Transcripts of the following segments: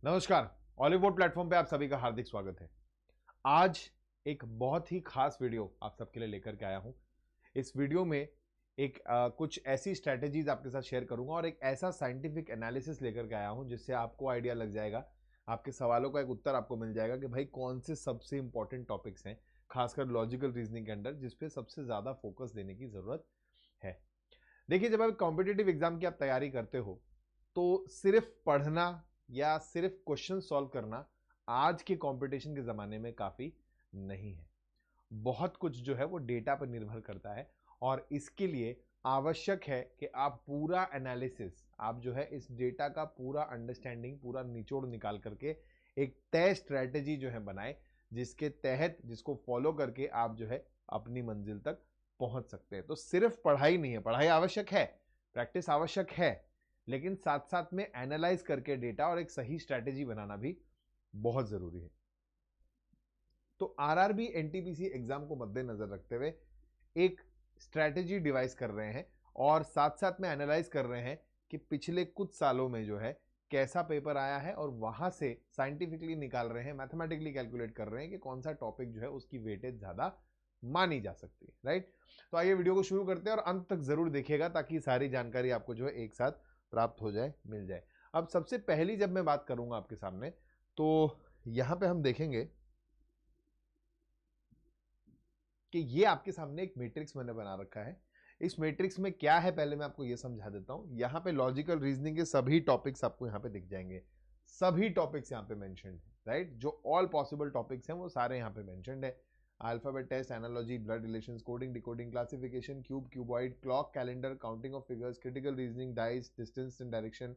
नमस्कार। ऑलिवुड प्लेटफॉर्म पे आप सभी का हार्दिक स्वागत है। आज एक बहुत ही खास वीडियो आप सबके लिए लेकर के आया हूं। इस वीडियो में कुछ ऐसी स्ट्रैटेजीज आपके साथ शेयर करूंगा और एक ऐसा साइंटिफिक एनालिसिस लेकर के आया हूं जिससे आपको आइडिया लग जाएगा, आपके सवालों का एक उत्तर आपको मिल जाएगा कि भाई कौन से सबसे इंपॉर्टेंट टॉपिक्स हैं, खासकर लॉजिकल रीजनिंग के अंदर, जिसपे सबसे ज्यादा फोकस देने की जरूरत है। देखिए, जब आप कॉम्पिटिटिव एग्जाम की आप तैयारी करते हो तो सिर्फ पढ़ना या सिर्फ क्वेश्चन सॉल्व करना आज के कंपटीशन के जमाने में काफी नहीं है। बहुत कुछ जो है वो डेटा पर निर्भर करता है और इसके लिए आवश्यक है कि आप पूरा एनालिसिस, आप जो है इस डेटा का पूरा अंडरस्टैंडिंग, पूरा निचोड़ निकाल करके एक तय स्ट्रेटेजी जो है बनाए, जिसके तहत, जिसको फॉलो करके आप जो है अपनी मंजिल तक पहुंच सकते हैं। तो सिर्फ पढ़ाई नहीं है, पढ़ाई आवश्यक है, प्रैक्टिस आवश्यक है, लेकिन साथ साथ में एनालाइज करके डेटा और एक सही स्ट्रैटेजी बनाना भी बहुत जरूरी है। तो आरआरबी एनटीपीसी एग्जाम को मद्देनजर रखते हुए एक स्ट्रैटेजी डिवाइस कर रहे हैं और साथ साथ में एनालाइज कर रहे हैं कि पिछले कुछ सालों में जो है कैसा पेपर आया है और वहां से साइंटिफिकली निकाल रहे हैं, मैथमेटिकली कैलकुलेट कर रहे हैं कि कौन सा टॉपिक जो है उसकी वेटेज ज्यादा मानी जा सकती है। राइट। तो आइए वीडियो को शुरू करते हैं और अंत तक जरूर देखिएगा ताकि सारी जानकारी आपको जो है एक साथ प्राप्त हो जाए, मिल जाए। अब सबसे पहली जब मैं बात करूंगा आपके सामने, तो यहां पे हम देखेंगे कि ये आपके सामने एक मैट्रिक्स मैंने बना रखा है। इस मैट्रिक्स में क्या है पहले मैं आपको ये समझा देता हूं। यहां पे लॉजिकल रीजनिंग के सभी टॉपिक्स आपको यहां पे दिख जाएंगे, सभी टॉपिक्स यहां पे मेंशन्ड है। राइट, जो ऑल पॉसिबल टॉपिक्स हैं वो सारे यहां पे मेंशन्ड है। Alphabet test, analogy, blood relations, coding, decoding, classification, cube, cuboid, clock, calendar, counting of figures, critical reasoning, dice, distance and direction,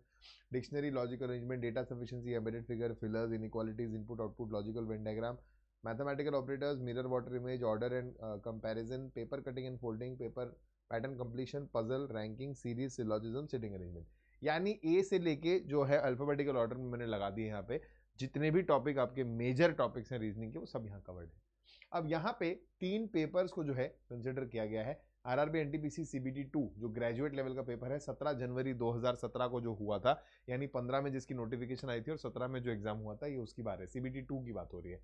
dictionary, logical arrangement, data sufficiency, embedded figure, fillers, inequalities, input output, logical Venn diagram, mathematical operators, mirror water image, order and comparison, paper cutting and folding, paper pattern completion, puzzle, ranking, series, syllogism, sitting arrangement. यानी A से लेके जो है alphabetical order में मैंने लगा दिए यहाँ पे जितने भी टॉपिक आपके मेजर टॉपिक्स हैं रीजनिंग के, वो सब यहाँ कवर्ड है। अब यहाँ पे 3 पेपर्स को जो है कंसिडर किया गया है। आरआरबी एनटीपीसी सीबीटी 2 जो ग्रेजुएट लेवल का पेपर है, 17 जनवरी 2017 को जो हुआ था, यानी 15 में जिसकी नोटिफिकेशन आई थी और 17 में जो एग्जाम हुआ था, ये उसकी बात है, सीबीटी 2 की बात हो रही है।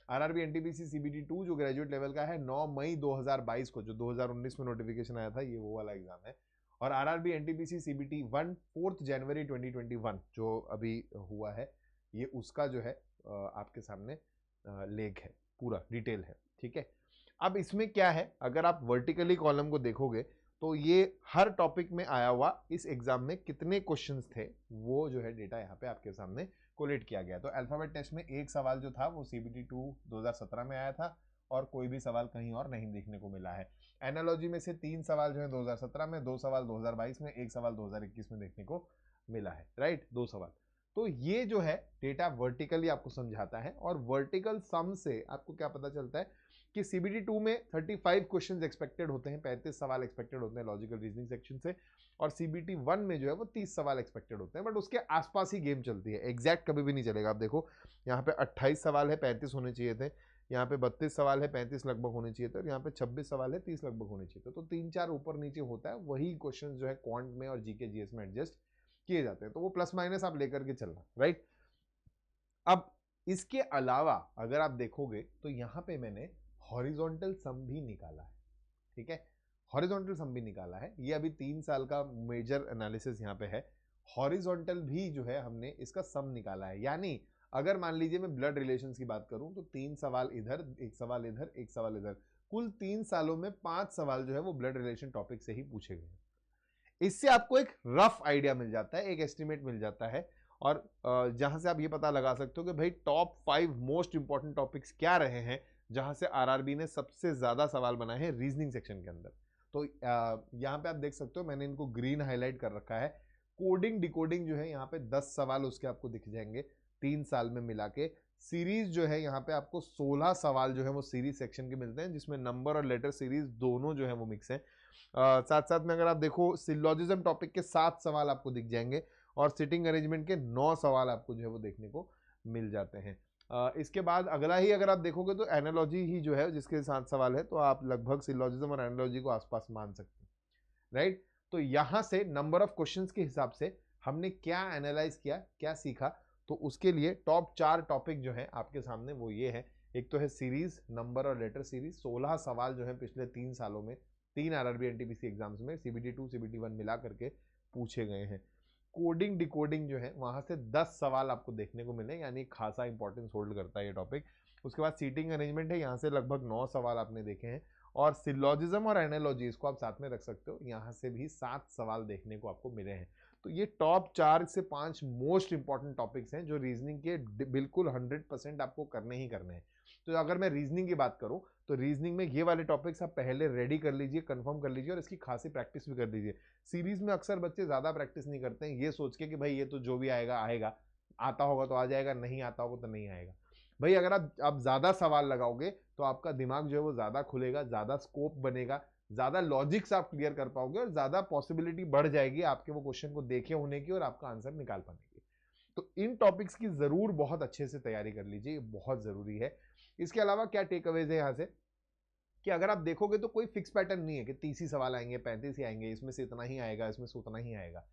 आरआरबी एनटीपीसी सीबीटी 2 जो ग्रेजुएट लेवल का है, 9 मई 2022 को, जो 2019 में नोटिफिकेशन आया था, ये वो वाला एग्जाम है। और आरआरबी एनटीपीसी सीबीटी 1 4 जनवरी 2021 जो अभी हुआ है, ये उसका जो है आपके सामने लेख है, पूरा डिटेल है। ठीक है। अब इसमें क्या है, अगर आप वर्टिकली कॉलम को देखोगे तो ये हर टॉपिक में आया हुआ इस एग्जाम में कितने क्वेश्चंस थे वो जो है डेटा यहाँ पे आपके सामने कोलेट किया गया। तो अल्फाबेट टेस्ट में एक सवाल जो था वो सीबीटी 2 2017 में आया था और कोई भी सवाल कहीं और नहीं देखने को मिला है। एनालॉजी में से 3 सवाल जो है 2017 में, 2 सवाल 2022 में, 1 सवाल 2021 में देखने को मिला है। राइट, 2 सवाल। तो ये जो है डेटा वर्टिकली आपको समझाता है और वर्टिकल सम से आपको क्या पता चलता है कि सीबीटी 2 में 35 क्वेश्चंस एक्सपेक्टेड होते हैं, 35 सवाल एक्सपेक्टेड होते हैं लॉजिकल रीजनिंग सेक्शन से, और सीबीटी 1 में जो है वो 30 सवाल एक्सपेक्टेड होते हैं। बट उसके आसपास ही गेम चलती है, एग्जैक्ट कभी भी नहीं चलेगा। आप देखो यहाँ पे 28 सवाल है, 35 होने चाहिए थे, यहाँ पे 32 सवाल है, 35 लगभग होने चाहिए थे, और यहाँ पे 26 सवाल है, 30 लगभग होने चाहिए थे। तो 3-4 ऊपर नीचे होता है, वही क्वेश्चन जो है क्वांट में और जीके जीएस में एडजस्ट किए जाते हैं। तो वो प्लस माइनस आप लेकर के चलना। राइट। अब इसके अलावा अगर आप देखोगे तो यहां पे मैंने हॉरिजॉन्टल सम भी निकाला है। ठीक है, हॉरिजॉन्टल सम भी निकाला है। ये अभी 3 साल का मेजर एनालिसिस यहां पे है। हॉरिजॉन्टल भी जो है हमने इसका सम निकाला है। यानी अगर मान लीजिए मैं ब्लड रिलेशंस की बात करूं तो 3 सवाल इधर, 1 सवाल इधर, 1 सवाल इधर, कुल 3 सालों में 5 सवाल जो है वो ब्लड रिलेशन टॉपिक से ही पूछे गए। इससे आपको एक रफ आइडिया मिल जाता है, एक एस्टिमेट मिल जाता है, और जहां से आप ये पता लगा सकते हो कि भाई टॉप 5 मोस्ट इंपॉर्टेंट टॉपिक्स क्या रहे हैं, जहां से आरआरबी ने सबसे ज्यादा सवाल बनाए हैं रीजनिंग सेक्शन के अंदर। तो यहां पे आप देख सकते हो, मैंने इनको ग्रीन हाईलाइट कर रखा है। कोडिंग डिकोडिंग जो है यहाँ पे 10 सवाल उसके आपको दिख जाएंगे 3 साल में मिला के। सीरीज जो है यहाँ पे आपको 16 सवाल जो है वो सीरीज सेक्शन के मिलते हैं, जिसमें नंबर और लेटर सीरीज दोनों जो है वो मिक्स है। साथ साथ में अगर आप देखो सिलोजिज्म टॉपिक के 7 सवाल आपको दिख जाएंगे और सिटिंग अरेंजमेंट के 9 सवाल आपको जो है वो देखने को मिल जाते हैं। इसके बाद अगला ही अगर आप देखोगे तो एनालॉजी ही जो है जिसके 7 सवाल है, तो आप लगभग सिलोजिज्म और एनालॉजी को आसपास मान सकते हैं। राइट। तो यहां से नंबर ऑफ क्वेश्चंस के हिसाब से हमने क्या एनालाइज किया, क्या सीखा, तो उसके लिए टॉप 4 टॉपिक जो है आपके सामने वो ये है। एक तो है सीरीज, नंबर और लेटर सीरीज। 16 सवाल जो है पिछले 3 सालों में 3 आरआरबी एनटीपीसी एग्जाम्स में सीबीटी 2 सीबीटी 1 मिला करके पूछे गए हैं। कोडिंग डिकोडिंग जो है वहां से 10 सवाल आपको देखने को मिले, यानी खासा इंपॉर्टेंस होल्ड करता है ये टॉपिक। उसके बाद सीटिंग अरेंजमेंट है, यहाँ से लगभग 9 सवाल आपने देखे हैं। और सिलोजिज्म और एनालॉजी इसको आप साथ में रख सकते हो, यहाँ से भी 7 सवाल देखने को आपको मिले हैं। तो ये टॉप 4 से 5 मोस्ट इंपॉर्टेंट टॉपिक्स हैं जो रीजनिंग के बिल्कुल 100% आपको करने ही करने हैं। तो अगर मैं रीजनिंग की बात करूं तो रीजनिंग में ये वाले टॉपिक्स आप पहले रेडी कर लीजिए, कंफर्म कर लीजिए और इसकी खासी प्रैक्टिस भी कर लीजिए। सीरीज में अक्सर बच्चे ज्यादा प्रैक्टिस नहीं करते हैं, ये सोच के कि भाई ये तो जो भी आएगा आएगा, आता होगा तो आ जाएगा, नहीं आता होगा तो नहीं आएगा। भाई अगर आप ज्यादा सवाल लगाओगे तो आपका दिमाग जो है वो ज्यादा खुलेगा, ज्यादा स्कोप बनेगा, ज्यादा लॉजिक्स आप क्लियर कर पाओगे और ज्यादा पॉसिबिलिटी बढ़ जाएगी आपके वो क्वेश्चन को देखे होने की और आपका आंसर निकाल पाने की। तो इन टॉपिक्स की जरूर बहुत अच्छे से तैयारी कर लीजिए, ये बहुत जरूरी है। इसके अलावा क्या टेक अवेज है यहाँ से कि अगर आप देखोगे तो कोई फिक्स पैटर्न नहीं है कि 30 ही सवाल आएंगे, 35 ही आएंगे, इसमें से इतना ही आएगा, इसमें से उतना ही आएगा।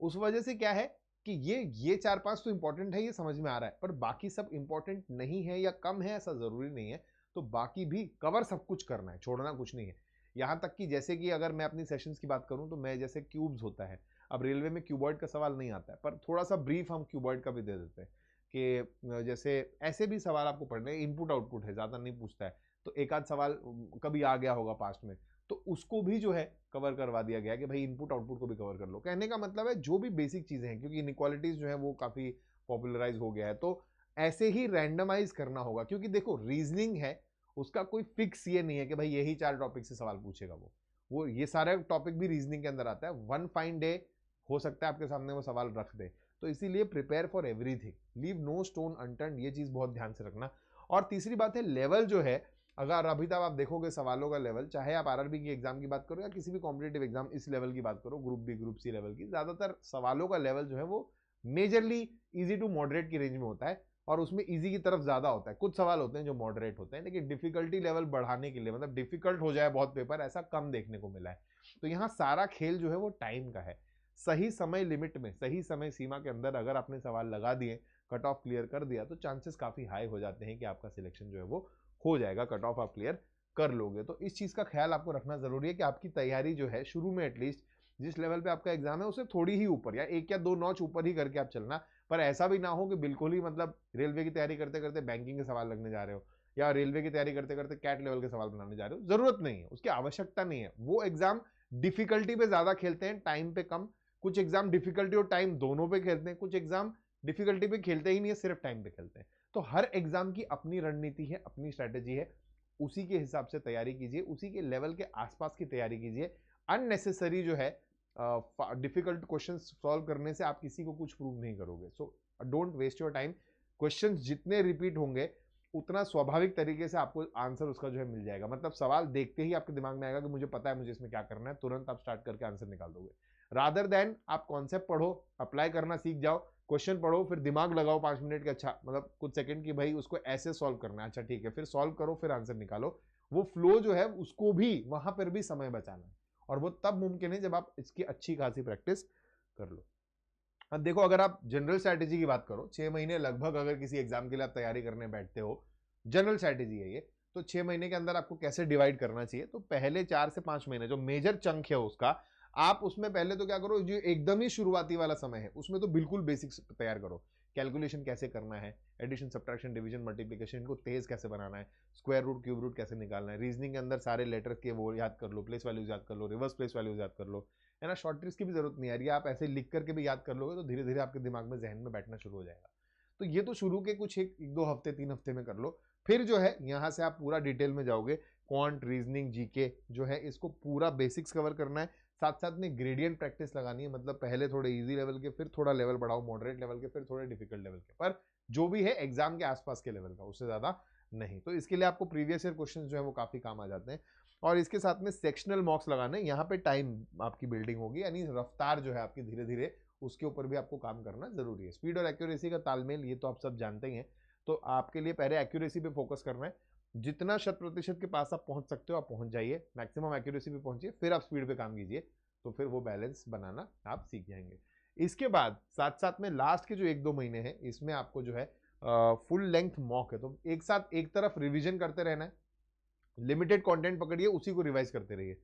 उस वजह से क्या है कि ये 4-5 तो इंपॉर्टेंट है, ये समझ में आ रहा है, पर बाकी सब इंपॉर्टेंट नहीं है या कम है ऐसा जरूरी नहीं है। तो बाकी भी कवर सब कुछ करना है, छोड़ना कुछ नहीं है। यहां तक कि जैसे कि अगर मैं अपनी सेशंस की बात करूं तो मैं जैसे क्यूब्स होता है, अब रेलवे में क्यूबॉइड का सवाल नहीं आता है, पर थोड़ा सा ब्रीफ हम क्यूबॉइड का भी दे देते हैं कि जैसे ऐसे भी सवाल आपको पढ़ने, इनपुट आउटपुट है, ज्यादा नहीं पूछता है, तो एक आध सवाल कभी आ गया होगा पास्ट में, तो उसको भी जो है कवर करवा दिया गया कि भाई इनपुट आउटपुट को भी कवर कर लो। कहने का मतलब है जो भी बेसिक चीजें हैं, क्योंकि इनइक्वालिटीज जो है वो काफी पॉपुलराइज हो गया है, तो ऐसे ही रैंडमाइज करना होगा। क्योंकि देखो रीजनिंग है, उसका कोई फिक्स ये नहीं है कि भाई यही 4 टॉपिक से सवाल पूछेगा वो ये सारे टॉपिक भी रीजनिंग के अंदर आता है। वन फाइन डे हो सकता है आपके सामने वो सवाल रख दे, तो इसीलिए prepare for everything, leave no stone unturned, ये चीज बहुत ध्यान से रखना। और तीसरी बात है लेवल जो है, अगर अभी तक आप देखोगे सवालों का लेवल, चाहे आप आरआरबी की एग्जाम की बात करो या किसी भी कॉम्पिटेटिव एग्जाम इस लेवल की बात करो, group B group C level की, ज्यादातर सवालों का लेवल जो है वो मेजरली इजी टू मॉडरेट की रेंज में होता है और उसमें इजी की तरफ ज्यादा होता है। कुछ सवाल होते हैं जो मॉडरेट होते हैं, लेकिन डिफिकल्टी लेवल बढ़ाने के लिए, मतलब डिफिकल्ट हो जाए बहुत पेपर, ऐसा कम देखने को मिला है। तो यहाँ सारा खेल जो है वो टाइम का है। सही समय लिमिट में, सही समय सीमा के अंदर अगर आपने सवाल लगा दिए, कट ऑफ क्लियर कर दिया, तो चांसेस काफी हाई हो जाते हैं कि आपका सिलेक्शन जो है वो हो जाएगा, कट ऑफ आप क्लियर कर लोगे। तो इस चीज का ख्याल आपको रखना जरूरी है कि आपकी तैयारी जो है शुरू में एटलीस्ट जिस लेवल पे आपका एग्जाम है उसे थोड़ी ही ऊपर या 1 या 2 नॉच ऊपर ही करके आप चलना। पर ऐसा भी ना हो कि बिल्कुल ही मतलब रेलवे की तैयारी करते करते बैंकिंग के सवाल लगने जा रहे हो या रेलवे की तैयारी करते करते कैट लेवल के सवाल बनाने जा रहे हो। जरूरत नहीं है, उसकी आवश्यकता नहीं है। वो एग्जाम डिफिकल्टी पे ज्यादा खेलते हैं, टाइम पे कम। कुछ एग्जाम डिफिकल्टी और टाइम दोनों पे खेलते हैं, कुछ एग्जाम डिफिकल्टी पे खेलते ही नहीं है, सिर्फ टाइम पे खेलते हैं। तो हर एग्जाम की अपनी रणनीति है, अपनी स्ट्रेटेजी है, उसी के हिसाब से तैयारी कीजिए, उसी के लेवल के आसपास की तैयारी कीजिए। अननेसेसरी जो है डिफिकल्ट क्वेश्चन सॉल्व करने से आप किसी को कुछ प्रूव नहीं करोगे। So don't waste your time. Question जितने रिपीट होंगे उतना स्वाभाविक तरीके से आपको आंसर उसका जो है मिल जाएगा। मतलब सवाल देखते ही आपके दिमाग में आएगा कि मुझे पता है मुझे इसमें क्या करना है, तुरंत आप स्टार्ट करके आंसर निकाल दोगे। रादर देन आप कॉन्सेप्ट पढ़ो, अप्लाई करना सीख जाओ, क्वेश्चन पढ़ो, फिर दिमाग लगाओ 5 मिनट के, अच्छा मतलब कुछ सेकंड की, भाई उसको ऐसे सॉल्व करना है, अच्छा ठीक है, फिर सॉल्व करो, फिर आंसर निकालो। वो फ्लो जो है उसको भी वहां पर भी समय बचाना है, और वो तब मुमकिन है जब आप इसकी अच्छी खासी प्रैक्टिस कर लो। अब देखो अगर आप जनरल स्ट्रैटेजी की बात करो, 6 महीने लगभग अगर किसी एग्जाम के लिए आप तैयारी करने बैठते हो, जनरल स्ट्रैटेजी है ये, तो 6 महीने के अंदर आपको कैसे डिवाइड करना चाहिए। तो पहले 4 से 5 महीने जो मेजर चंक है उसका, आप उसमें पहले तो क्या करो, जो एकदम ही शुरुआती वाला समय है उसमें तो बिल्कुल बेसिक्स तैयार करो। कैलकुलेशन कैसे करना है, एडिशन सब्ट्रैक्शन डिवीजन मल्टीप्लिकेशन को तेज कैसे बनाना है, स्क्वायर रूट क्यूब रूट कैसे निकालना है, रीजनिंग के अंदर सारे लेटर के वो याद कर लो, प्लेस वैल्यूज याद कर लो, रिवर्स प्लेस वैल्यूज याद कर लो, है ना। शॉर्ट ट्रिक्स की भी जरूरत नहीं है, आप ऐसे लिख करके भी याद कर लोगे तो धीरे धीरे आपके दिमाग में, जहन में बैठना शुरू हो जाएगा। तो ये तो शुरू के कुछ 1-2 हफ्ते 3 हफ्ते में कर लो। फिर जो है यहाँ से आप पूरा डिटेल में जाओगे, क्वांट रीजनिंग जीके जो है इसको पूरा बेसिक्स कवर करना है, साथ साथ में ग्रेडियंट प्रैक्टिस लगानी है। मतलब पहले थोड़े इजी लेवल के, फिर थोड़ा लेवल बढ़ाओ मॉडरेट लेवल के, फिर थोड़े डिफिकल्ट लेवल के, पर जो भी है एग्जाम के आसपास के लेवल का, उससे ज्यादा नहीं। तो इसके लिए आपको प्रीवियस ईयर क्वेश्चन जो है वो काफी काम आ जाते हैं। और इसके साथ में सेक्शनल मॉक्स लगाने, यहाँ पे टाइम आपकी बिल्डिंग होगी, यानी रफ्तार जो है आपकी धीरे धीरे, उसके ऊपर भी आपको काम करना जरूरी है। स्पीड और एक्यूरेसी का तालमेल ये तो आप सब जानते ही हैं। तो आपके लिए पहले एक्यूरेसी पे फोकस करना है, जितना 100% के पास आप पहुंच सकते हो आप पहुंच जाइए, मैक्सिमम एक्यूरेसी पे पहुंचिए, फिर आप स्पीड पे काम कीजिए, तो फिर वो बैलेंस बनाना आप सीख जाएंगे। इसके बाद साथ साथ में लास्ट के जो 1-2 महीने हैं इसमें आपको जो है फुल लेंथ मॉक है, तो एक साथ एक तरफ रिवीजन करते रहना है, लिमिटेड कंटेंट पकड़िए, उसी को रिवाइज करते रहिए।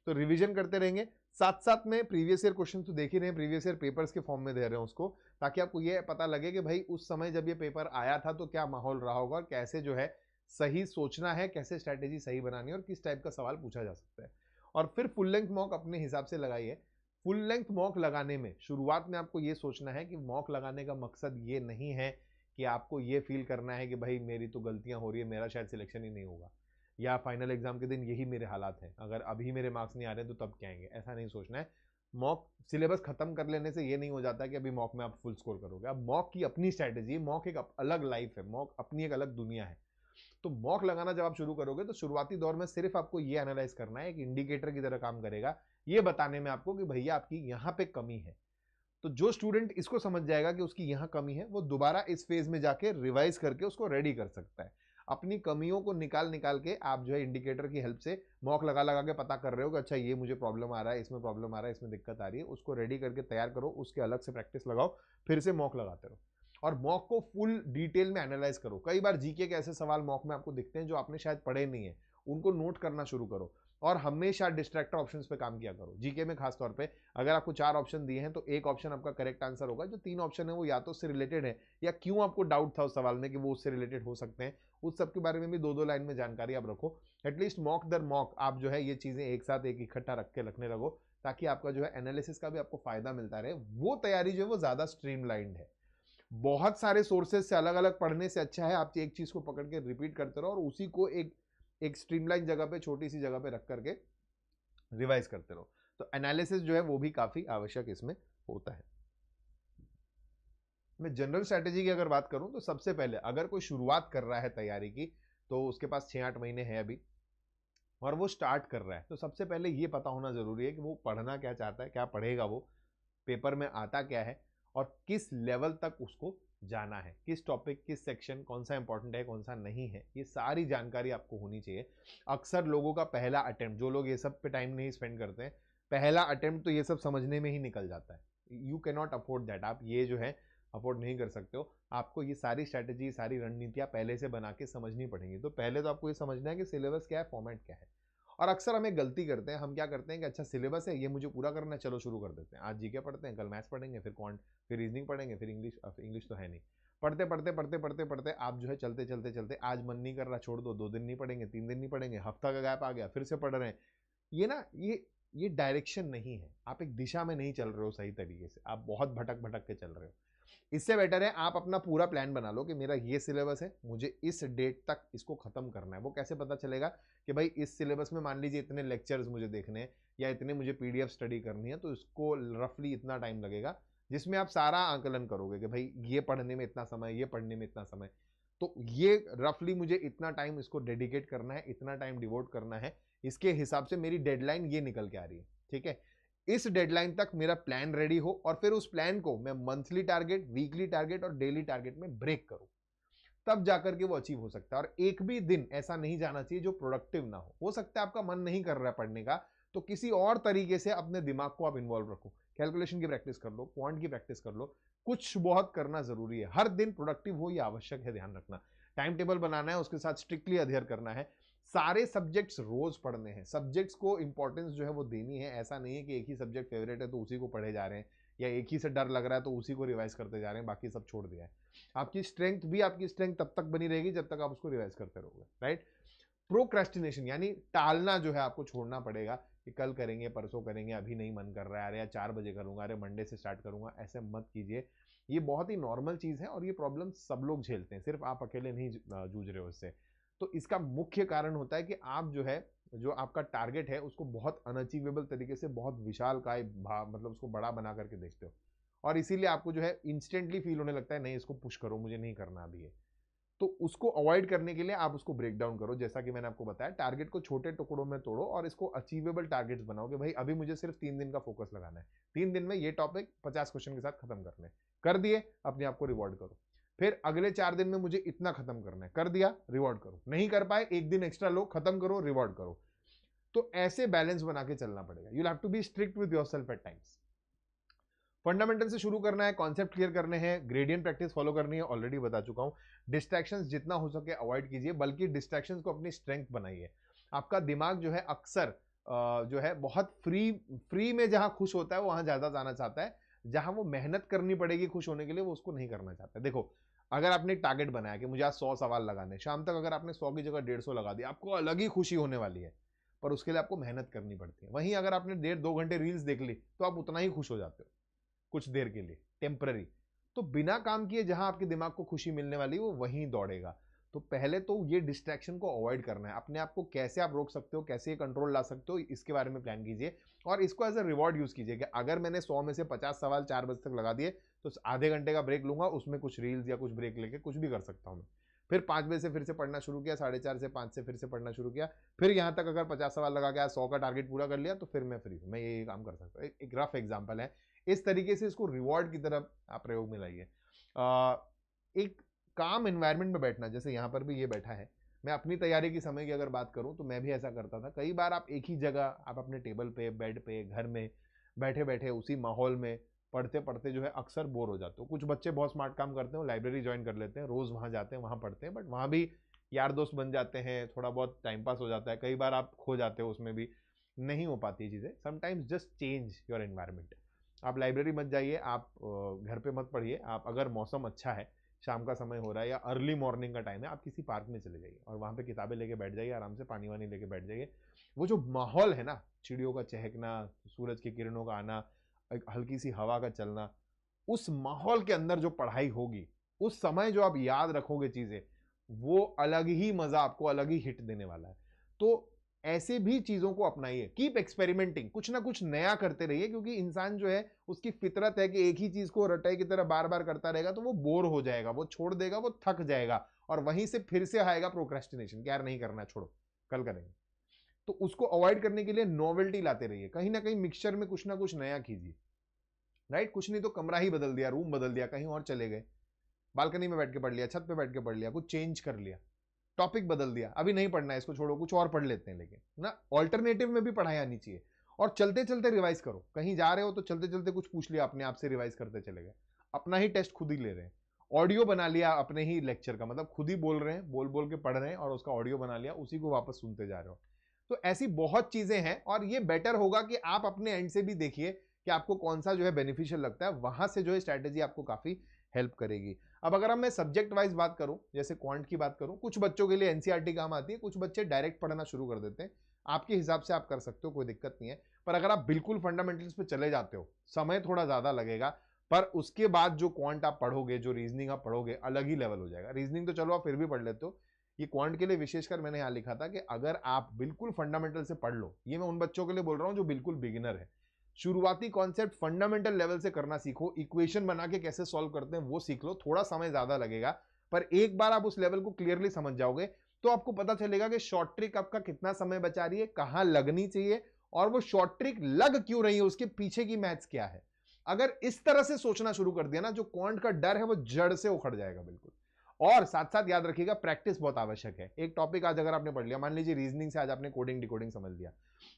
तो रिवीजन करते रहेंगे, साथ साथ में प्रीवियस ईयर क्वेश्चन तो देख ही रहे हैं, प्रीवियस ईयर पेपर्स के फॉर्म में दे रहे हैं उसको, ताकि आपको ये पता लगे कि भाई उस समय जब ये पेपर आया था तो क्या माहौल रहा होगा और कैसे जो है सही सोचना है, कैसे स्ट्रैटेजी सही बनानी है और किस टाइप का सवाल पूछा जा सकता है। और फिर फुल लेंथ मॉक अपने हिसाब से लगाइए। फुल लेंथ मॉक लगाने में शुरुआत में आपको ये सोचना है कि मॉक लगाने का मकसद ये नहीं है कि आपको ये फील करना है कि भाई मेरी तो गलतियां हो रही है, मेरा शायद सिलेक्शन ही नहीं होगा, या फाइनल एग्जाम के दिन यही मेरे हालात हैं, अगर अभी मेरे मार्क्स नहीं आ रहे तो तब क्या आएंगे, ऐसा नहीं सोचना है। मॉक सिलेबस खत्म कर लेने से ये नहीं हो जाता कि अभी मॉक में आप फुल स्कोर करोगे। अब मॉक की अपनी स्ट्रैटेजी, मॉक एक अलग लाइफ है, मॉक अपनी एक अलग दुनिया है। तो मॉक लगाना जब आप शुरू करोगे तो शुरुआती दौर में सिर्फ आपको ये एनालाइज करना है, एक इंडिकेटर की तरह काम करेगा, ये बताने में आपको कि भैया आपकी यहां पे कमी है। तो जो स्टूडेंट इसको समझ जाएगा कि उसकी यहां कमी है, वो दोबारा इस फेज में जाके रिवाइज करके उसको रेडी कर सकता है। अपनी कमियों को निकाल निकाल के आप जो है इंडिकेटर की हेल्प से मॉक लगा लगा के पता कर रहे हो कि अच्छा ये मुझे प्रॉब्लम आ रहा है, इसमें प्रॉब्लम आ रहा है, इसमें दिक्कत आ रही है, उसको रेडी करके तैयार करो, उसके अलग से प्रैक्टिस लगाओ, फिर से मॉक लगाते रहो और मॉक को फुल डिटेल में एनालाइज करो। कई बार जीके के ऐसे सवाल मॉक में आपको दिखते हैं जो आपने शायद पढ़े नहीं है, उनको नोट करना शुरू करो और हमेशा डिस्ट्रैक्टर ऑप्शंस पे काम किया करो। जीके में खास तौर पे अगर आपको 4 ऑप्शन दिए हैं तो एक ऑप्शन आपका करेक्ट आंसर होगा, जो 3 ऑप्शन है वो या तो उससे रिलेटेड है या क्यों आपको डाउट था उस सवाल में कि वो उससे रिलेटेड हो सकते हैं, उस सब के बारे में भी 2-2 लाइन में जानकारी आप रखो। एटलीस्ट मॉक दर मॉक आप जो है ये चीजें एक साथ एक इकट्ठा रख के रखने लगो, ताकि आपका जो है एनालिसिस का भी आपको फायदा मिलता रहे। वो तैयारी जो है वो ज्यादा स्ट्रीमलाइंड है। बहुत सारे सोर्सेज से अलग अलग पढ़ने से अच्छा है आप एक चीज को पकड़ के रिपीट करते रहो और उसी को एक स्ट्रीमलाइन जगह पे, छोटी सी जगह पे रख करके रिवाइज करते रहो। तो एनालिसिस जो है वो भी काफी आवश्यक इसमें होता है। मैं जनरल स्ट्रैटेजी की अगर बात करूं तो सबसे पहले अगर कोई शुरुआत कर रहा है तैयारी की, तो उसके पास 6-8 महीने हैं अभी और वो स्टार्ट कर रहा है, तो सबसे पहले ये पता होना जरूरी है कि वो पढ़ना क्या चाहता है, क्या पढ़ेगा, वो पेपर में आता क्या है और किस लेवल तक उसको जाना है, किस टॉपिक, किस सेक्शन, कौन सा इंपॉर्टेंट है, कौन सा नहीं है, ये सारी जानकारी आपको होनी चाहिए। अक्सर लोगों का पहला अटेम्प्ट, जो लोग ये सब पे टाइम नहीं स्पेंड करते हैं, पहला अटेम्प्ट तो ये सब समझने में ही निकल जाता है। You can not afford that, आप ये जो है अफोर्ड नहीं कर सकते हो। आपको ये सारी स्ट्रैटेजी, सारी रणनीतियां पहले से बना के समझनी पड़ेंगी। तो पहले तो आपको ये समझना है कि सिलेबस क्या है, फॉर्मेट क्या है। और अक्सर हमें गलती करते हैं, हम क्या करते हैं कि अच्छा सिलेबस है, ये मुझे पूरा करना है, चलो शुरू कर देते हैं, आज जीके पढ़ते हैं, कल मैथ्स पढ़ेंगे, फिर क्वांट, फिर रीजनिंग पढ़ेंगे, फिर इंग्लिश। इंग्लिश तो है नहीं। पढ़ते पढ़ते पढ़ते पढ़ते पढ़ते आप जो है चलते चलते चलते, आज मन नहीं कर रहा छोड़ दो, 2 दिन नहीं पढ़ेंगे, 3 दिन नहीं पढ़ेंगे, हफ्ता का गैप आ गया, फिर से पढ़ रहे हैं। ये ना ये डायरेक्शन नहीं है, आप एक दिशा में नहीं चल रहे हो सही तरीके से, आप बहुत भटक भटक के चल रहे हो। इससे बेटर है आप अपना पूरा प्लान बना लो कि मेरा ये सिलेबस है, मुझे इस डेट तक इसको खत्म करना है। वो कैसे पता चलेगा कि भाई इस सिलेबस में मान लीजिए इतने लेक्चर्स मुझे देखने हैं या इतने मुझे पीडीएफ स्टडी करनी है, तो इसको रफली इतना टाइम लगेगा, जिसमें आप सारा आंकलन करोगे कि भाई ये पढ़ने में इतना समय, ये पढ़ने में इतना समय, तो ये रफली मुझे इतना टाइम इसको डेडिकेट करना है, इतना टाइम डिवोट करना है, इसके हिसाब से मेरी डेडलाइन ये निकल के आ रही है। ठीक है, इस डेडलाइन तक मेरा प्लान रेडी हो और फिर उस प्लान को मैं मंथली टारगेट, वीकली टारगेट और डेली टारगेट में ब्रेक करूं, तब जाकर के वो अचीव हो सकता है। और एक भी दिन ऐसा नहीं जाना चाहिए जो प्रोडक्टिव ना हो सकता है आपका मन नहीं कर रहा है पढ़ने का, तो किसी और तरीके से अपने दिमाग को आप इन्वॉल्व रखो, कैलकुलेशन की प्रैक्टिस कर लो, क्वांट की प्रैक्टिस कर लो, कुछ बहुत करना जरूरी है। हर दिन प्रोडक्टिव हो ये आवश्यक है, ध्यान रखना। टाइम टेबल बनाना है, उसके साथ स्ट्रिक्टली अध्ययन करना है, सारे सब्जेक्ट्स रोज पढ़ने हैं, सब्जेक्ट्स को इंपॉर्टेंस जो है वो देनी है। ऐसा नहीं है कि एक ही सब्जेक्ट फेवरेट है तो उसी को पढ़े जा रहे हैं, या एक ही से डर लग रहा है तो उसी को रिवाइज करते जा रहे हैं, बाकी सब छोड़ दिया है। आपकी स्ट्रेंथ भी आपकी स्ट्रेंथ तब तक बनी रहेगी जब तक आप उसको रिवाइज करते रहोगे, राइट। प्रोक्रेस्टिनेशन यानी टालना जो है आपको छोड़ना पड़ेगा कि कल करेंगे, परसों करेंगे, अभी नहीं मन कर रहा है, अरे यार 4 बजे करूंगा, अरे मंडे से स्टार्ट करूंगा, ऐसे मत कीजिए। ये बहुत ही नॉर्मल चीज है और ये प्रॉब्लम सब लोग झेलते हैं, सिर्फ आप अकेले नहीं जूझ रहे हो इससे। तो इसका मुख्य कारण होता है कि आप जो है, जो आपका टारगेट है उसको बहुत अनअचीवेबल तरीके से, बहुत विशाल काय मतलब उसको बड़ा बना करके देखते हो, और इसीलिए आपको जो है इंस्टेंटली फील होने लगता है नहीं इसको पुश करो, मुझे नहीं करना अभी है। तो उसको अवॉइड करने के लिए आप उसको ब्रेक डाउन करो, जैसा कि मैंने आपको बताया, टारगेट को छोटे टुकड़ों में तोड़ो और इसको अचीवेबल टारगेट्स बनाओ कि भाई अभी मुझे सिर्फ 3 दिन का फोकस लगाना है, 3 दिन में ये टॉपिक 50 क्वेश्चन के साथ खत्म करने, कर दिए, अपने आप को रिवॉर्ड करो। फिर अगले 4 दिन में मुझे इतना खत्म करना है, कर दिया, रिवॉर्ड करो, नहीं कर पाए 1 दिन एक्स्ट्रा लो, खत्म करो, रिवॉर्ड करो। तो ऐसे बैलेंस बना के चलना पड़ेगा। You have to be strict with yourself at times. Fundamental से शुरू करना है, कॉन्सेप्ट क्लियर करने हैं, ग्रेडियंट प्रैक्टिस फॉलो करनी है, ऑलरेडी बता चुका हूं। डिस्ट्रैक्शंस जितना हो सके अवॉइड कीजिए, बल्कि डिस्ट्रैक्शंस को अपनी स्ट्रेंथ बनाइए। आपका दिमाग जो है अक्सर जो है बहुत फ्री में जहां खुश होता है वो वहां ज्यादा जाना चाहता है, जहां वो मेहनत करनी पड़ेगी खुश होने के लिए वो उसको नहीं करना चाहता। देखो, अगर आपने एक टारगेट बनाया कि मुझे आज 100 सवाल लगाने, शाम तक अगर आपने 100 की जगह 150 लगा दिया, आपको अलग ही खुशी होने वाली है, पर उसके लिए आपको मेहनत करनी पड़ती है। वहीं अगर आपने 1.5-2 घंटे रील्स देख ली तो आप उतना ही खुश हो जाते हो कुछ देर के लिए, टेम्पररी। तो बिना काम किए जहां आपके दिमाग को खुशी मिलने वाली वो वहीं दौड़ेगा। तो पहले तो ये डिस्ट्रैक्शन को अवॉइड करना है। अपने आप को कैसे आप रोक सकते हो, कैसे ये कंट्रोल ला सकते हो, इसके बारे में प्लान कीजिए और इसको एज अ रिवॉर्ड यूज कीजिए कि अगर मैंने 100 में से 50 सवाल 4 बजे तक लगा दिए तो आधे घंटे का ब्रेक लूंगा, उसमें कुछ रील्स या कुछ ब्रेक लेके कुछ भी कर सकता हूं मैं। फिर 5 बजे से फिर से पढ़ना शुरू किया, 4:30 से 5 से फिर से पढ़ना शुरू किया, फिर यहां तक अगर 50 सवाल लगा के 100 का टारगेट पूरा कर लिया तो फिर मैं फ्री हूं, मैं ये काम कर सकता हूं। एक रफ एग्जाम्पल है, इस तरीके से इसको रिवॉर्ड की तरफ आप प्रयोग में लाइए। एक काम एनवायरनमेंट में बैठना, जैसे यहाँ पर भी ये बैठा है, मैं अपनी तैयारी की समय की अगर बात करूं तो मैं भी ऐसा करता था। कई बार आप एक ही जगह, आप अपने टेबल पे, बेड पे, घर में बैठे बैठे उसी माहौल में पढ़ते पढ़ते जो है अक्सर बोर हो जाते हो। कुछ बच्चे बहुत स्मार्ट काम करते हैं, लाइब्रेरी ज्वाइन कर लेते हैं, रोज वहां जाते हैं, वहां पढ़ते हैं, बट वहां भी यार दोस्त बन जाते हैं, थोड़ा बहुत टाइम पास हो जाता है, कई बार आप खो जाते हो उसमें भी, नहीं हो पाती चीजें। Sometimes just change your environment. आप लाइब्रेरी मत जाइए, आप घर पे मत पढ़िए, आप अगर मौसम अच्छा है, शाम का समय हो रहा है या अर्ली मॉर्निंग का टाइम है, आप किसी पार्क में चले जाइए और वहां पे किताबें लेके बैठ जाइए, आराम से पानी वानी लेके बैठ जाइए। वो जो माहौल है ना, चिड़ियों का चहकना, सूरज की किरणों का आना, एक हल्की सी हवा का चलना, उस माहौल के अंदर जो पढ़ाई होगी, उस समय जो आप याद रखोगे चीजें, वो अलग ही मजा आपको, अलग ही हिट देने वाला है। तो ऐसे भी चीजों को अपनाइए, कीप एक्सपेरिमेंटिंग, कुछ ना कुछ नया करते रहिए, क्योंकि इंसान जो है उसकी फितरत है कि एक ही चीज को रटाई की तरह बार बार करता रहेगा तो वो बोर हो जाएगा, वो छोड़ देगा, वो थक जाएगा और वहीं से फिर से आएगा प्रोक्रेस्टिनेशन कि यार नहीं करना, छोड़ो कल करेंगे। तो उसको अवॉइड करने के लिए नोवेल्टी लाते रहिए, कहीं ना कहीं मिक्सचर में कुछ ना कुछ नया कीजिए, राइट। कुछ नहीं तो कमरा ही बदल दिया, रूम बदल दिया, कहीं और चले गए, बालकनी में बैठ के पढ़ लिया, छत पे बैठ के पढ़ लिया, कुछ चेंज कर लिया, टॉपिक बदल दिया, अभी नहीं पढ़ना है इसको, छोड़ो कुछ और पढ़ लेते हैं। लेकिन ना, ऑल्टरनेटिव में भी पढ़ाई आनी चाहिए। और चलते चलते रिवाइज करो, कहीं जा रहे हो तो चलते चलते कुछ पूछ लिया, अपने आप से रिवाइज करते चले गए, अपना ही टेस्ट खुद ही ले रहे हैं, ऑडियो बना लिया अपने ही लेक्चर का, मतलब खुद ही बोल रहे हैं, बोल बोल के पढ़ रहे हैं और उसका ऑडियो बना लिया, उसी को वापस सुनते जा रहे हो। तो ऐसी बहुत चीजें हैं और ये बेटर होगा कि आप अपने एंड से भी देखिए कि आपको कौन सा जो है बेनिफिशियल लगता है, वहां से जो है स्ट्रैटेजी आपको काफी हेल्प करेगी। अब अगर मैं सब्जेक्ट वाइज बात करूं, जैसे क्वांट की बात करूं, कुछ बच्चों के लिए एनसीईआरटी काम आती है, कुछ बच्चे डायरेक्ट पढ़ना शुरू कर देते हैं, आपके हिसाब से आप कर सकते हो, कोई दिक्कत नहीं है। पर अगर आप बिल्कुल फंडामेंटल्स पे चले जाते हो, समय थोड़ा ज्यादा लगेगा, पर उसके बाद जो क्वांट आप पढ़ोगे, जो रीजनिंग आप पढ़ोगे, अलग ही लेवल हो जाएगा। रीजनिंग तो चलो आप फिर भी पढ़ लेते हो, ये क्वांट के लिए विशेषकर मैंने यहां लिखा था कि अगर आप बिल्कुल फंडामेंटल से पढ़ लो, ये मैं उन बच्चों के लिए बोल रहा हूं जो बिल्कुल बिगिनर है, शुरुआती कॉन्सेप्ट फंडामेंटल लेवल से करना सीखो, इक्वेशन बना के कैसे सॉल्व करते हैं वो सीख लो, थोड़ा समय ज्यादा लगेगा, पर एक बार आप उस लेवल को क्लियरली समझ जाओगे तो आपको पता चलेगा कि शॉर्ट ट्रिक आपका कितना समय बचा रही है, कहां लगनी चाहिए और वो शॉर्ट ट्रिक लग क्यों रही है, उसके पीछे की मैथ्स क्या है। अगर इस तरह से सोचना शुरू कर दिया ना, जो क्वांट का डर है वो जड़ से उखड़ जाएगा बिल्कुल। और साथ साथ याद रखिएगा, प्रैक्टिस बहुत आवश्यक है। एक टॉपिक आज अगर आपने पढ़ लिया, मान लीजिए रीजनिंग से आज आपने कोडिंग डिकोडिंग समझ लिया,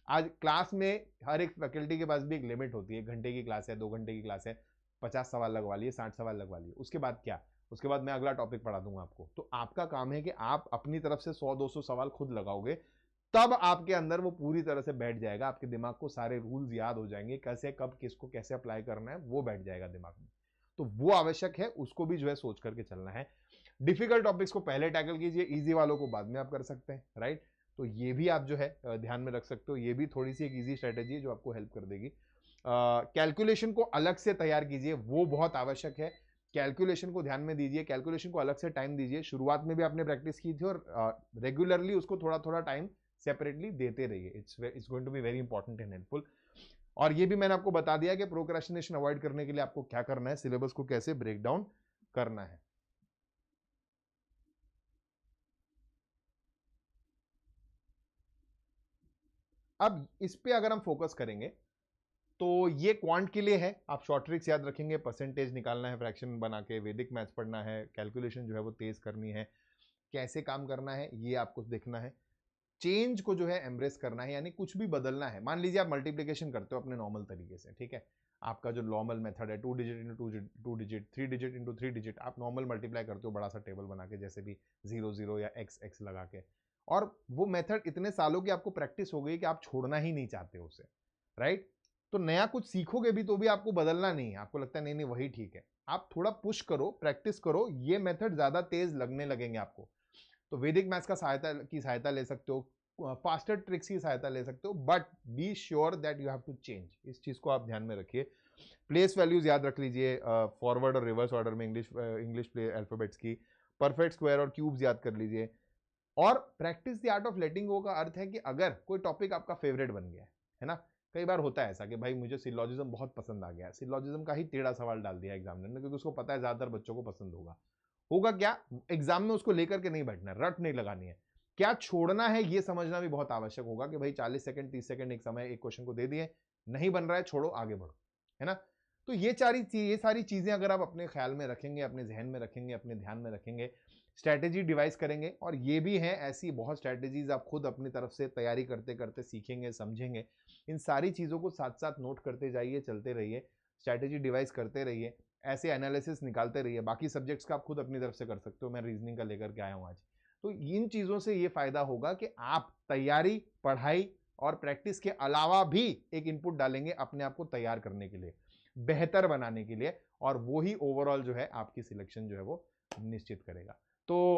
आज क्लास में हर एक फैकल्टी के पास भी एक लिमिट होती है, 1 घंटे की क्लास है, 2 घंटे की क्लास है, 50 सवाल लगवा लिए, 60 सवाल लगवा लिए, उसके बाद क्या, उसके बाद मैं अगला टॉपिक पढ़ा दूंगा आपको। तो आपका काम है कि आप अपनी तरफ से 100-200 सवाल खुद लगाओगे, तब आपके अंदर वो पूरी तरह से बैठ जाएगा, आपके दिमाग को सारे रूल्स याद हो जाएंगे, कैसे कब किसको कैसे अप्लाई करना है वो बैठ जाएगा दिमाग में। तो वो आवश्यक है, उसको भी जो है सोच करके चलना है। डिफिकल्ट टॉपिक्स को पहले टैकल कीजिए, इजी वालों को बाद में आप कर सकते हैं, राइट। तो ये भी आप जो है ध्यान में रख सकते हो, ये भी थोड़ी सी एक इजी स्ट्रेटेजी है जो आपको हेल्प कर देगी। कैलकुलेशन को अलग से तैयार कीजिए, वो बहुत आवश्यक है, कैलकुलेशन को ध्यान में दीजिए, कैलकुलेशन को अलग से टाइम दीजिए। शुरुआत में भी आपने प्रैक्टिस की थी और रेगुलरली उसको थोड़ा थोड़ा टाइम सेपरेटली देते रहिए, it's going to be very important and helpful. और ये भी मैंने आपको बता दिया कि प्रोक्रेस्टिनेशन अवॉइड करने के लिए आपको क्या करना है, सिलेबस को कैसे ब्रेक डाउन करना है। अब इस पे अगर हम फोकस करेंगे तो ये क्वांट के लिए है, आप शॉर्ट ट्रिक्स याद रखेंगे, परसेंटेज निकालना है फ्रैक्शन बना के, वैदिक मैथ्स पढ़ना है, कैलकुलेशन जो है वो तेज करनी है, कैसे काम करना है ये आपको देखना है। चेंज को जो है एम्ब्रेस करना है, यानी कुछ भी बदलना है। मान लीजिए आप मल्टीप्लिकेशन करते हो अपने नॉर्मल तरीके से, ठीक है, आपका जो नॉर्मल मेथड है 2 digit into 2 digit, 3 digit into 3 digit, आप नॉर्मल मल्टीप्लाई करते हो बड़ा सा टेबल बना के, जैसे भी 0 0 या x x लगा के, और वो मेथड इतने सालों की आपको प्रैक्टिस हो गई कि आप छोड़ना ही नहीं चाहते उसे, राइट। तो नया कुछ सीखोगे भी तो भी आपको बदलना नहीं है, आपको लगता है नहीं नहीं वही ठीक है। आप थोड़ा पुश करो, प्रैक्टिस करो, ये मेथड ज्यादा तेज लगने लगेंगे आपको। तो वैदिक मैथ्स का सहायता ले सकते हो, फास्टर ट्रिक्स की सहायता ले सकते हो, but be sure that you have to change. इस चीज को आप ध्यान में रखिए। प्लेस वैल्यूज याद रख लीजिए, फॉरवर्ड और रिवर्स ऑर्डर में इंग्लिश प्ले अल्फाबेट्स की, परफेक्ट स्क्वायर और क्यूब्स याद कर लीजिए। और practice the art of letting go का अर्थ है कि अगर कोई टॉपिक आपका फेवरेट बन गया है ना, कई बार होता है ऐसा कि भाई मुझे सिलॉजिज्म बहुत पसंद आ गया, सिलॉजिज्म का ही टेढ़ा सवाल डाल दिया एग्जामिनर ने, क्योंकि उसको पता है ज्यादातर बच्चों को पसंद होगा। होगा क्या, एग्जाम में उसको लेकर के नहीं बैठना, रट नहीं लगानी है, क्या छोड़ना है ये समझना भी बहुत आवश्यक होगा कि भाई 40 सेकंड 30 सेकंड एक समय एक क्वेश्चन को दे दिए, नहीं बन रहा है, छोड़ो आगे बढ़ो, है ना। तो ये सारी चीजें अगर आप अपने ख्याल में रखेंगे, अपने जहन में रखेंगे, अपने ध्यान में रखेंगे, स्ट्रैटेजी डिवाइस करेंगे, और ये भी है ऐसी बहुत स्ट्रैटेजीज आप खुद अपनी तरफ से तैयारी करते करते सीखेंगे, समझेंगे। इन सारी चीजों को साथ साथ नोट करते जाइए, चलते रहिए, स्ट्रैटेजी डिवाइस करते रहिए, ऐसे एनालिसिस निकालते रहिए। बाकी सब्जेक्ट्स का आप खुद अपनी तरफ से कर सकते हो, मैं रीजनिंग का लेकर के आया हूं आज। तो इन चीजों से ये फायदा होगा कि आप तैयारी, पढ़ाई और प्रैक्टिस के अलावा भी एक इनपुट डालेंगे अपने आप को तैयार करने के लिए, बेहतर बनाने के लिए, और वो ही ओवरऑल जो है आपकी सिलेक्शन जो है वो निश्चित करेगा। तो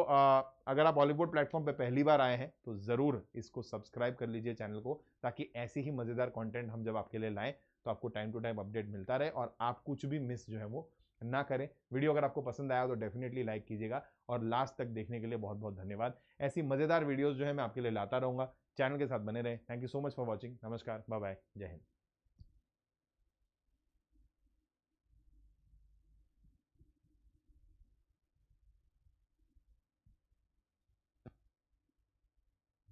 अगर आप बॉलीवुड प्लेटफॉर्म पे पहली बार आए हैं तो जरूर इसको सब्सक्राइब कर लीजिए चैनल को, ताकि ऐसी ही मजेदार कंटेंट हम जब आपके लिए लाएं तो आपको टाइम टू टाइम अपडेट मिलता रहे और आप कुछ भी मिस जो है वो ना करें। वीडियो अगर आपको पसंद आया तो डेफिनेटली लाइक कीजिएगा, और लास्ट तक देखने के लिए बहुत बहुत धन्यवाद। ऐसी मजेदार वीडियोस जो है मैं आपके लिए लाता रहूंगा, चैनल के साथ बने रहें। Thank you so much for watching. नमस्कार, बाय बाय, जय हिंद।